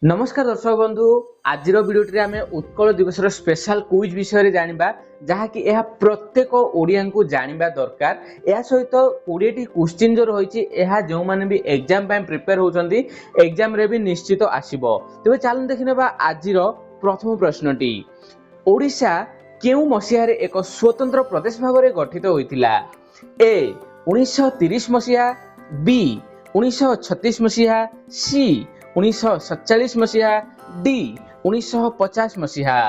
नमस्कार दर्शक बंधु आज भिडियोटी आम उत्कल दिवस स्पेशल क्विज विषय जानिबा जहाँकि यह प्रत्येक ओडिया को जानिबा दरकार। यह सहित 20टी क्वेश्चन जो रही जो मैंने भी एग्जाम प्रिपेयर होती एग्जाम रे भी निश्चित आसीबो। तेज चलू देखा आज प्रथम प्रश्नटी ओडिशा केउ मसीह एक स्वतंत्र प्रदेश भाव में गठित होइतिला? ए 1930 मसीहा, बी 1936 मसीहा, सी 1947 मसीहा, डी 1950 मसीहा।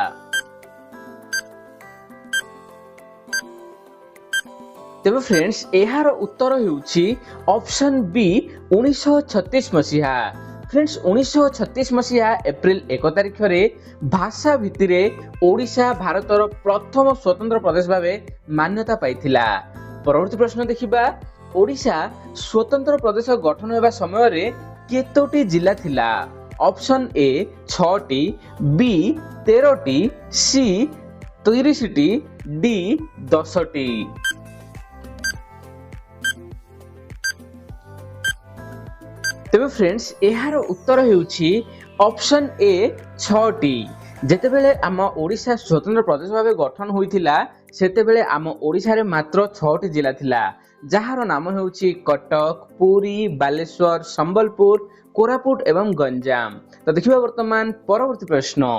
तेबे फ्रेंड्स यार उत्तर हेउछि ऑप्शन बी 1936 मसीहा। फ्रेंड्स 1936 मसीहा एप्रिल 1 तारिख रे भाषा भित्तिरे ओडिशा भारतर प्रथम स्वतंत्र प्रदेश भावे मान्यता पाइथिला। परवर्ती प्रश्न देखिबा ओडिशा स्वतंत्र प्रदेश गठन हेबा समय रे केतोटी जिला थिला? ऑप्शन ए 6टी, बी 13टी, सी 30टी, डी 10टी। तेबे फ्रेंड्स यार उत्तर हेउछि ऑप्शन ए 6टी। जेतेबेले आम ओडिशा स्वतंत्र प्रदेश भावे गठन होइथिला सेतेबेले आम ओडिशा रे मात्र 6टी जिला थिला जहार नाम हेउछि कटक, पुरी, बालेश्वर, संबलपुर, कोरापुट एवं गंजाम। तो देखिबा वर्तमान परवर्ती प्रश्न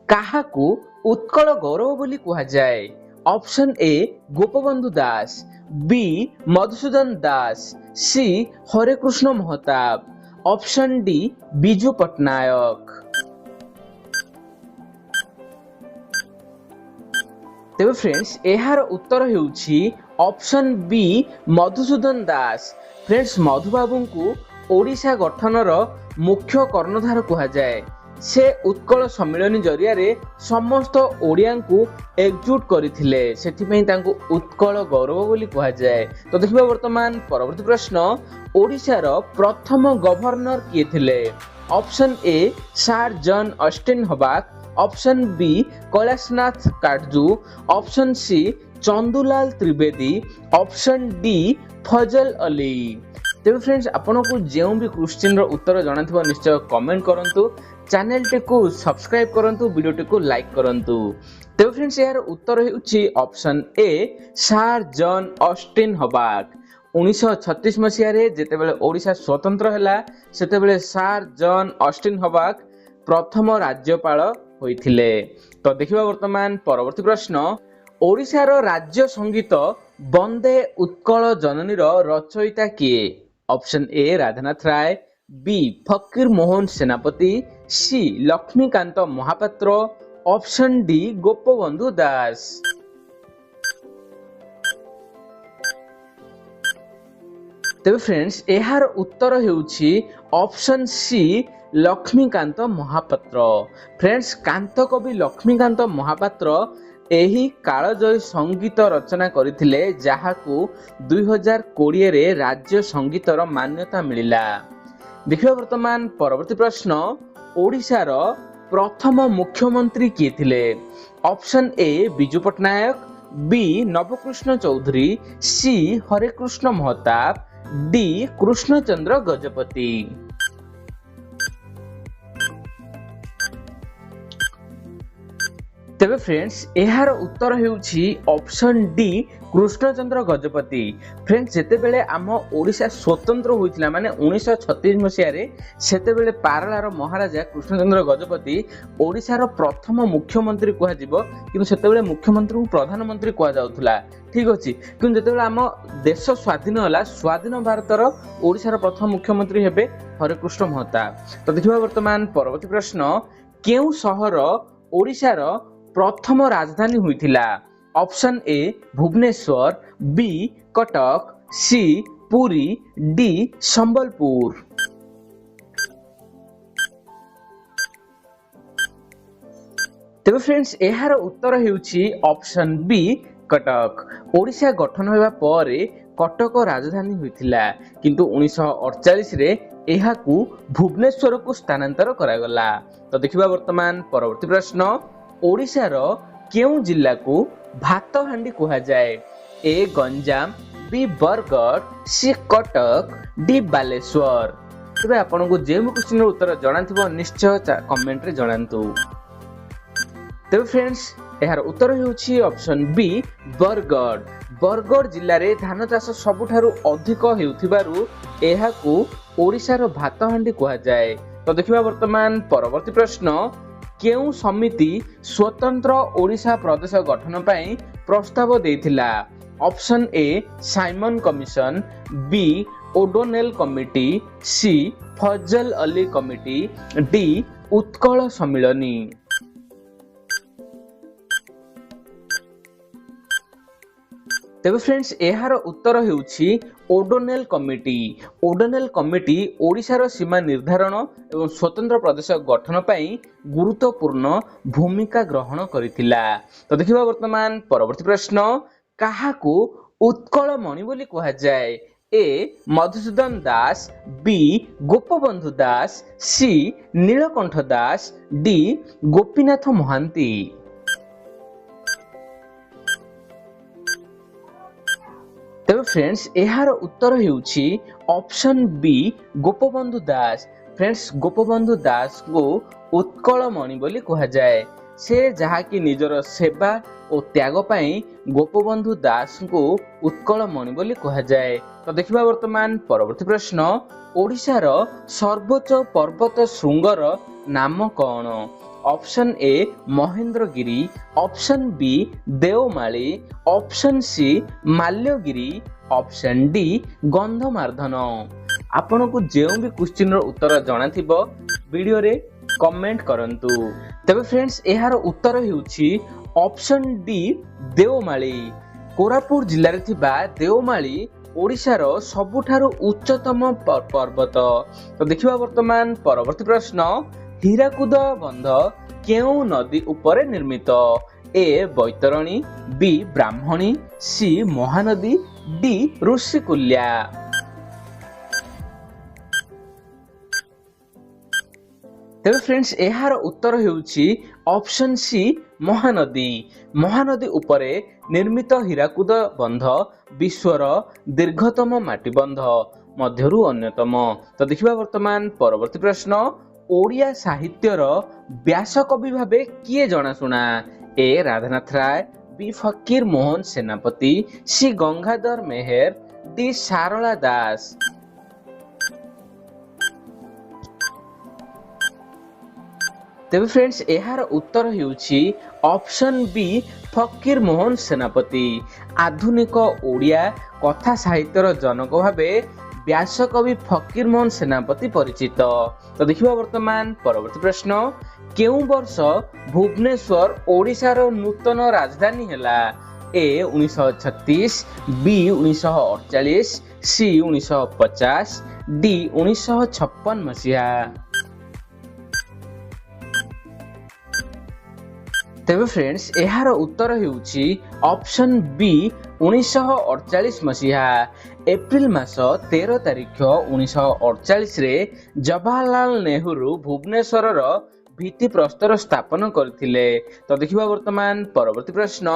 काहाकू उत्कल गौरव बोली कहा जाए? Option A Gopabandhu Das, B Madhusudan Das, C Hare Krishna Mahtab, option D Biju Patnaik. तेबे फ्रेंड्स यार उत्तर हेउछि option B Madhusudan Das. Friends Madhubabu को ओडिशा गठनर मुख्य कर्णधार कहा जाए। से उत्कल सम्मेलन जरिया रे समस्त ओडिया को एकजुट करथिले, सेथिपई तांको उत्कल गौरव बोली कहा जाए। तो देखिबा वर्तमान परवर्ती प्रश्न ओडिशार प्रथम गवर्नर किए थिले? Option A sir John Austin Hubback, option B Kailashnath Katju, option C Chandulal Trivedi, option D Fazal Ali. तेबे फ्रेंड्स आपन को जेउ भी क्वेश्चन रो उत्तर जणाथिबो निश्चय कमेंट करंतु, चैनल टे को सब्सक्राइब करंतु, वीडियो टे को लाइक करंतु। तेबे फ्रेंड्स यार उत्तर हेउछि option A sir John Austin Hubback. 1936 मसीह रे जेतेबेले ओडिशा स्वतंत्र हैला सेतेबेले सर जॉन ऑस्टिन हबाक प्रथम राज्यपाल होइथिले। तो देखिबा वर्तमान परवर्ती प्रश्न ओडिशार राज्य संगीत वंदे उत्कल जननी रचयिता किए? Option A Radhanath Ray, B Fakir Mohan Senapati, C Laxmikant Mohapatra, option D Gopabandhu Das. तेबे फ्रेंड्स यार उत्तर हेउछि option C Laxmikant Mohapatra. Friends कांत कवि लक्ष्मीकांत महापात्र एही कालजयी संगीत रचना करथिले जहाकू 2020 रे राज्य संगीतर मान्यता मिलिला। देखिबा वर्तमान परवर्ती प्रश्न ओडिशार प्रथम मुख्यमंत्री किए थिले? Option A Biju Patnaik, B Nabakrushna Choudhury, C Harekrushna Mahtab, D Krushnachandra Gajapati. तेबे फ्रेंड्स यार उत्तर हेउछि option D Krushnachandra Gajapati. Friends जेतेबेले आम ओडिशा स्वतंत्र होइतिला माने 1936 मसीह रे सेतेबेले पारलार महाराजा कृष्णचंद्र गजपति ओडिशार प्रथम मुख्यमंत्री कहा जिवो, किंतु सेतेबेले मुख्यमंत्री को प्रधानमंत्री कहा जाउथला। ठीक अछि, किंतु जेतेबेले आम देश स्वाधीन होला स्वाधीन भारतर ओडिशार प्रथम मुख्यमंत्री हेबे हरेकृष्ण महताब। तो देखिबा वर्तमान परवर्ती प्रश्न केउ शहर ओडिशार प्रथम राजधानी हुईथिला? Option A Bhubaneswar, B Cuttack, C Puri, D Sambalpur. तेबे फ्रेंड्स यार उत्तर हेउछि ऑप्शन बी कटक। ओडिशा गठन होबा परे कटक राजधानी हुईथिला, किंतु 1948 रे एहाकू भुवनेश्वर को स्थानांतर करागला। तो देखिबा वर्तमान परवर्ती प्रश्न ओडिशार केउ जिल्ला को भात हांडी कहा जाए? ए गंजाम, बी बरगढ़, सी कटक, डी बालेश्वर। तेबे आपनको जे क्वेश्चन उत्तर जणाथिबो निश्चय कमेंट रे जणांतु। तेबे फ्रेंड्स यार उत्तर हेउछि ऑप्शन बी बरगढ़। बरगढ़ जिल्ला रे धान चाष सबुठारु अधिक हेउथिबारु एहाकू ओडिशार भातहांडी कुहा जाय। तो देखिबा वर्तमान परवर्ती प्रश्न केउ समिति स्वतंत्र ओडिशा प्रदेश गठन पई प्रस्ताव देथिला। Option A Simon commission, B O'Donnell committee, C Fazal Ali committee, D Utkal Sammilani. तेबे फ्रेंड्स एहार उत्तर हेउछि ओडोनेल कमिटी। ओडोनेल कमिटी ओडिशार सीमा निर्धारण एवं स्वतंत्र प्रदेश गठन पई गुरुत्वपूर्ण भूमिका ग्रहण करिथिला। तो देखिबा वर्तमान परवर्ती प्रश्न काहाकू उत्कल मणि बोली कहा जाय। ए मधुसूदन दास, बी गोपबंधु दास, सी नीलकंठ दास, डी गोपीनाथ महांती। तेबे फ्रेंड्स एहार उत्तर हेउछि ऑप्शन बी गोपबंधु दास। फ्रेंड्स गोपबंधु दास को उत्कल मणि बोली कहा जाय। से जहा कि निजर सेवा और त्याग पई गोपबंधु दास को उत्कल मणि बोली कहा जाय। तो देखिबा वर्तमान परवर्ती प्रश्न ओडिशार सर्वोच्च पर्वत शृंगर नाम कौन। Option A Mahendragiri, option B Deomali, option C Malyagiri, option D Gandhamardan. आपन को जेउ भी क्वेश्चन रो उत्तर जणा थिबो वीडियो रे कमेंट करंतु। तबे फ्रेंड्स एहार उत्तर हेउछि ऑप्शन डी देवमाली। कोरापुट जिल्ला रे थिबा देवमाली ओडिशार सबुठारु उच्चतम पर्वत। तो देखिबा वर्तमान परवर्ती प्रश्न हीराकुद बंध केउ नदी उपरे निर्मित। ए बैतरणी, बी ब्राह्मणी, सी महानदी, डी ऋषिकुल्या। तेबे फ्रेंड्स एहार उत्तर हेउछि ऑप्शन सी महानदी। महानदी उपरे निर्मित हीराकुद बंध विश्वर दीर्घतम माटी बंध मध्यरु अन्यतम। तो देखिबा वर्तमान परवर्ती प्रश्न ओडिया साहित्यर व्यास कवि भाबे किए जनाशुना। ए राधानाथ राय, बी फकीर मोहन सेनापति, सी गंगाधर मेहर, डी सारला दास। तेबे फ्रेंड्स एहार उत्तर हेउछि ऑप्शन बी फकीर मोहन सेनापति। आधुनिक ओडिया कथा साहित्यर जनक भाबे व्यास कवि फकीर मोहन सेनापति परिचित। तो देखिबा वर्तमान परवर्ती प्रश्न केउ वर्ष भुवनेश्वर ओडिशार नूतन राजधानी हैला। ए 1936, बी 1948, सी 1950, डी 1956 मसीहा। तेबे फ्रेंड्स एहार उत्तर हेउछि ऑप्शन बी 1948 मसीहा। एप्रिल मास 13 तारिख 1948 रे जवाहरलाल नेहरू भुवनेश्वर भित्ति प्रस्तर स्थापन करथिले। तो देखिबा वर्तमान परवर्ती प्रश्न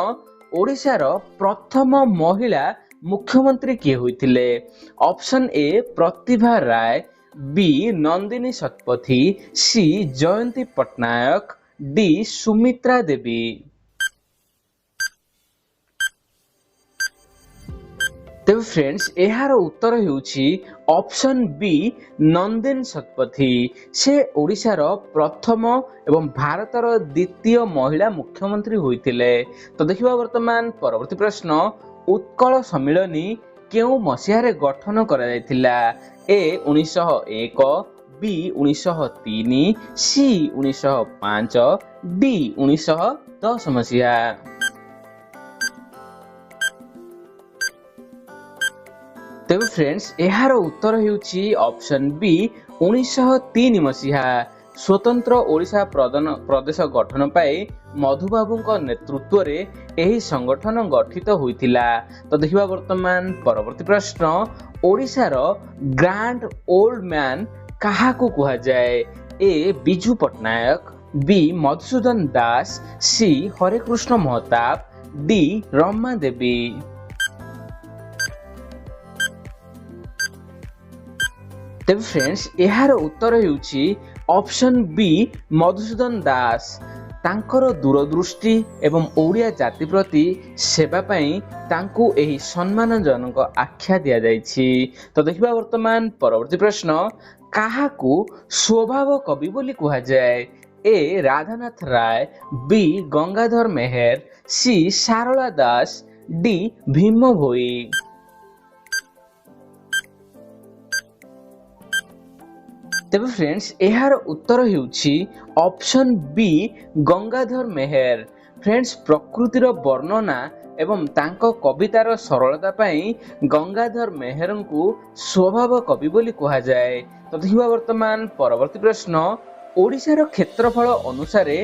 ओडिशार प्रथम महिला मुख्यमंत्री किए होइथिले। Option A Pratibha Ray, B Nandini Satpathy, C Jayanti Patnaik, D Sumitra Devi. तेबे फ्रेंड्स एहार उत्तर हेउछि ऑप्शन बी नंदिनी शतपथी। से ओडिशार प्रथम एवं भारतर द्वितीय महिला मुख्यमंत्री होइथिले। तो देखिबा वर्तमान परवर्ती प्रश्न उत्कल सम्मिलनी केउ मसीहारे गठन करा जायथिला। ए 1901, बी 1903, सी 1905, डी 1910 मसीहा। तेबे फ्रेंड्स एहार उत्तर हेउछि ऑप्शन बी 1903 मसीहा। स्वतंत्र ओडिशा प्रदेश गठन पाई मधुबाबू नेतृत्व रे एही संगठन गठित होइथिला। तो देखिबा वर्तमान परवर्ती प्रश्न ओडिशार ग्रांड ओल्ड मैन काहाकू कुहा जाय। ए बिजू पटनायक, बी मधुसूदन दास, सी हरेकृष्ण महताब, डी रमा देवी। ତେବେ ଫ୍ରେଣ୍ଡସ୍ ଏହାର ଉତ୍ତର ହେଉଛି ଅପସନ୍ ବି ମଧୁସୂଦନ ଦାସ। ତାଙ୍କର ଦୂରଦୃଷ୍ଟି ଏବଂ ଓଡ଼ିଆ ଜାତି ପ୍ରତି ସେବା ପାଇଁ ତାଙ୍କୁ ଏହି ସମ୍ମାନଜନକ ଆଖ୍ୟା ଦିଆଯାଇଛି। ତ ଦେଖିବା ବର୍ତ୍ତମାନ ପରବର୍ତ୍ତୀ ପ୍ରଶ୍ନ, କାହାକୁ ସ୍ୱଭାବ କବି ବୋଲି କୁହାଯାଏ? ଏ ରାଧାନାଥ ରାୟ, ବି ଗଙ୍ଗାଧର ମେହେର, ସି ସାରଳା ଦାସ, ଡି ଭୀମ ଭୋଇ। ତେବେ ଫ୍ରେଣ୍ଡସ୍ ଏହାର ଉତ୍ତର ହେଉଛି option B Gangadhar Meher. Friends ପ୍ରକୃତିର ବର୍ଣ୍ଣନା ଏବଂ ତାଙ୍କ କବିତାର ସରଳତା ପାଇଁ ଗଙ୍ଗାଧର ମେହେରଙ୍କୁ ସ୍ୱଭାବ କବି ବୋଲି କୁହାଯାଏ। ତ ଦେଖିବା ବର୍ତ୍ତମାନ ପରବର୍ତ୍ତୀ ପ୍ରଶ୍ନ, ଓଡ଼ିଶାର କ୍ଷେତ୍ରଫଳ ଅନୁସାରେ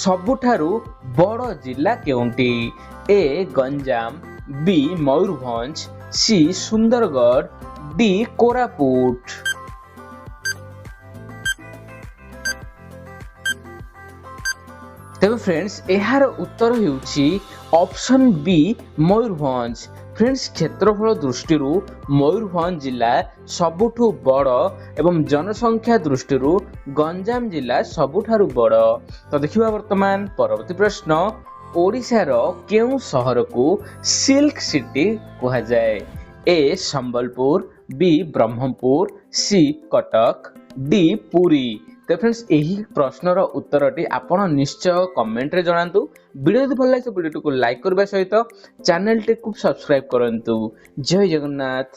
ସବୁଠାରୁ ବଡ଼ ଜିଲ୍ଲା କେଉଁଟି? ଏ ଗଞ୍ଜାମ, ବି ମୟୂରଭଞ୍ଜ, ସି ସୁନ୍ଦରଗଡ଼, ଡି କୋରାପୁଟ। ତେବେ ଫ୍ରେଣ୍ଡସ୍ ଏହାର ଉତ୍ତର ହେଉଛି ଅପସନ୍ ବି ମୟୂରଭଞ୍ଜ। ଫ୍ରେଣ୍ଡସ୍ କ୍ଷେତ୍ରଫଳ ଦୃଷ୍ଟିରୁ ମୟୂରଭଞ୍ଜ ଜିଲ୍ଲା ସବୁଠୁ ବଡ଼ ଏବଂ ଜନସଂଖ୍ୟା ଦୃଷ୍ଟିରୁ ଗଞ୍ଜାମ ଜିଲ୍ଲା ସବୁଠାରୁ ବଡ଼। ତ ଦେଖିବା ବର୍ତ୍ତମାନ ପରବର୍ତ୍ତୀ ପ୍ରଶ୍ନ, ଓଡ଼ିଶାର କେଉଁ ସହରକୁ ସିଲ୍କ ସିଟି କୁହାଯାଏ? ଏ ସମ୍ବଲପୁର, ବି ବ୍ରହ୍ମପୁର, ସି କଟକ, ଡି ପୁରୀ। ତ ଫ୍ରେଣ୍ଡସ୍ ଏହି ପ୍ରଶ୍ନର ଉତ୍ତରଟି ଆପଣ ନିଶ୍ଚୟ କମେଣ୍ଟରେ ଜଣାନ୍ତୁ। ଭିଡ଼ିଓ ଯଦି ଭଲ ଲାଗେ ଭିଡ଼ିଓଟିକୁ ଲାଇକ୍ କରିବା ସହିତ ଚ୍ୟାନେଲଟିକୁ ସବସ୍କ୍ରାଇବ୍ କରନ୍ତୁ। ଜୟ ଜଗନ୍ନାଥ।